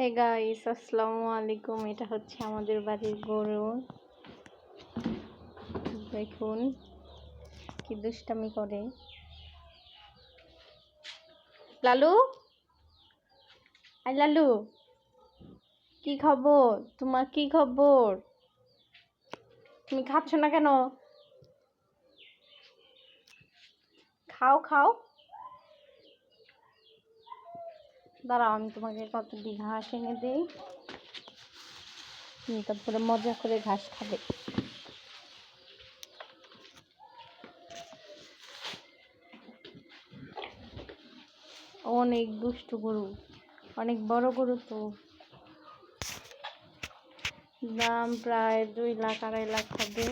Hey guys, আসসালামু আলাইকুম। এটা হচ্ছে আমাদের বাড়ির গরু। দেখুন কি দুষ্টামি করে। লালু, আই লালু, কি খবর তোমার? কি খবর? তুমি খাচ্ছ না কেন? খাও খাও। দাঁড়াও, আমি তোমাকে কতটি ঘাস এনে দিই, তারপরে মজা করে ঘাস খাবে। অনেক দুষ্টু গরু, অনেক বড় গরু তো। দাম প্রায় 2 লাখ 2.5 লাখ হবে।